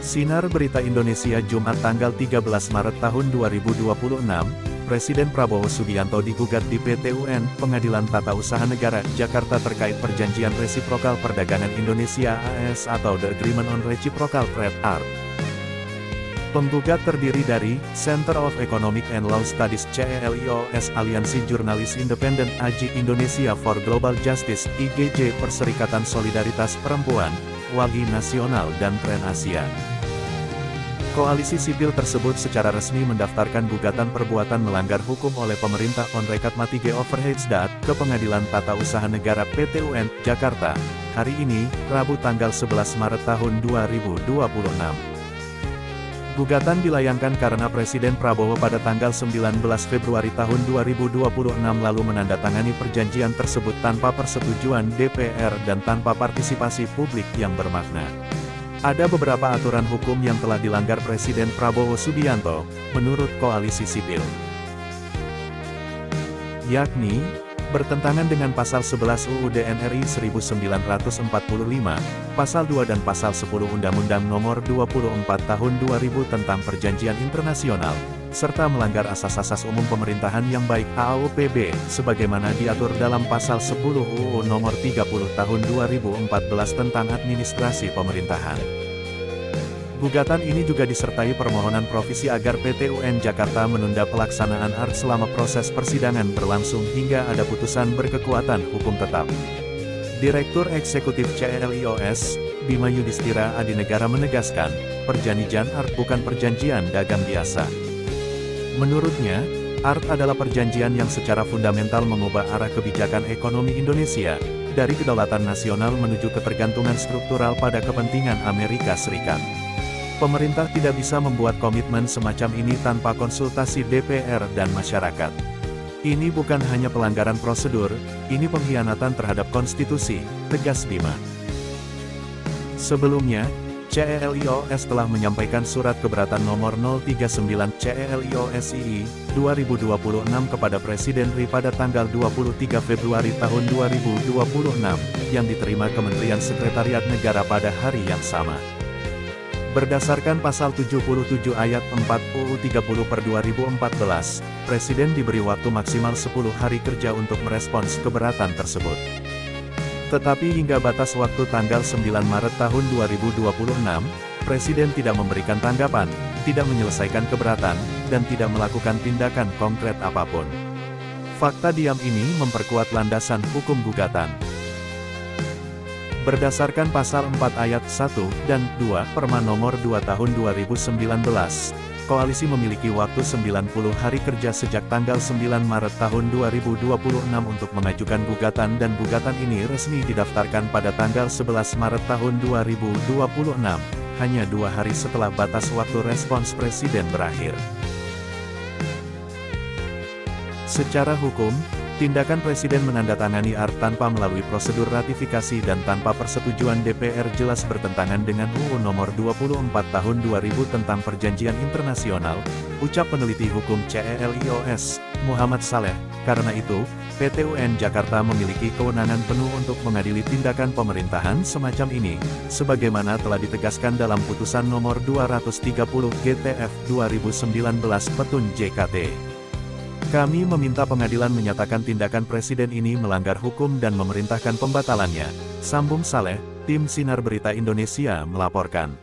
Sinar Berita Indonesia Jumat tanggal 13 Maret tahun 2026, Presiden Prabowo Subianto digugat di PT UN, Pengadilan Tata Usaha Negara, Jakarta terkait Perjanjian Resiprokal Perdagangan Indonesia AS atau The Agreement on Reciprocal Trade (ART). Penggugat terdiri dari Center of Economic and Law Studies CELIOS, Aliansi Jurnalis Independen AJI, Indonesia for Global Justice IGJ, Perserikatan Solidaritas Perempuan, WALI Nasional, dan Tren Asia. Koalisi sipil tersebut secara resmi mendaftarkan gugatan perbuatan melanggar hukum oleh pemerintah on rekat Matige Overheadsdat ke Pengadilan Tata Usaha Negara PT UN, Jakarta, hari ini, Rabu tanggal 11 Maret tahun 2026. Gugatan dilayangkan karena Presiden Prabowo pada tanggal 19 Februari tahun 2026 lalu menandatangani perjanjian tersebut tanpa persetujuan DPR dan tanpa partisipasi publik yang bermakna. Ada beberapa aturan hukum yang telah dilanggar Presiden Prabowo Subianto, menurut koalisi sipil. Yakni, bertentangan dengan Pasal 11 UUD NRI 1945, Pasal 2 dan Pasal 10 Undang-Undang Nomor 24 Tahun 2000 tentang Perjanjian Internasional, serta melanggar asas-asas umum pemerintahan yang baik AOPB, sebagaimana diatur dalam Pasal 10 UU Nomor 30 Tahun 2014 tentang Administrasi Pemerintahan. Gugatan ini juga disertai permohonan provisi agar PT UN Jakarta menunda pelaksanaan ART selama proses persidangan berlangsung hingga ada putusan berkekuatan hukum tetap. Direktur Eksekutif CELIOS, Bima Yudhistira Adinegara menegaskan, perjanjian ART bukan perjanjian dagang biasa. Menurutnya, ART adalah perjanjian yang secara fundamental mengubah arah kebijakan ekonomi Indonesia, dari kedaulatan nasional menuju ketergantungan struktural pada kepentingan Amerika Serikat. Pemerintah tidak bisa membuat komitmen semacam ini tanpa konsultasi DPR dan masyarakat. Ini bukan hanya pelanggaran prosedur, ini pengkhianatan terhadap konstitusi, tegas Bima. Sebelumnya, CELIOS telah menyampaikan surat keberatan nomor 039 CELIOSII 2026 kepada Presiden RI pada tanggal 23 Februari tahun 2026, yang diterima Kementerian Sekretariat Negara pada hari yang sama. Berdasarkan Pasal 77 Ayat 4 UU 30/2014, Presiden diberi waktu maksimal 10 hari kerja untuk merespons keberatan tersebut. Tetapi hingga batas waktu tanggal 9 Maret tahun 2026, Presiden tidak memberikan tanggapan, tidak menyelesaikan keberatan, dan tidak melakukan tindakan konkret apapun. Fakta diam ini memperkuat landasan hukum gugatan. Berdasarkan Pasal 4 Ayat 1 dan 2 Perma Nomor 2 Tahun 2019, koalisi memiliki waktu 90 hari kerja sejak tanggal 9 Maret tahun 2026 untuk mengajukan gugatan dan gugatan ini resmi didaftarkan pada tanggal 11 Maret tahun 2026, hanya 2 hari setelah batas waktu respons Presiden berakhir. Secara hukum, tindakan Presiden menandatangani ART tanpa melalui prosedur ratifikasi dan tanpa persetujuan DPR jelas bertentangan dengan UU Nomor 24 Tahun 2000 tentang Perjanjian Internasional, ucap peneliti hukum CELIOS, Muhammad Saleh. Karena itu, PT UN Jakarta memiliki kewenangan penuh untuk mengadili tindakan pemerintahan semacam ini, sebagaimana telah ditegaskan dalam Putusan Nomor 230 GTF 2019 Petun JKT. Kami meminta pengadilan menyatakan tindakan Presiden ini melanggar hukum dan memerintahkan pembatalannya, sambung Saleh. Tim Sinar Berita Indonesia melaporkan.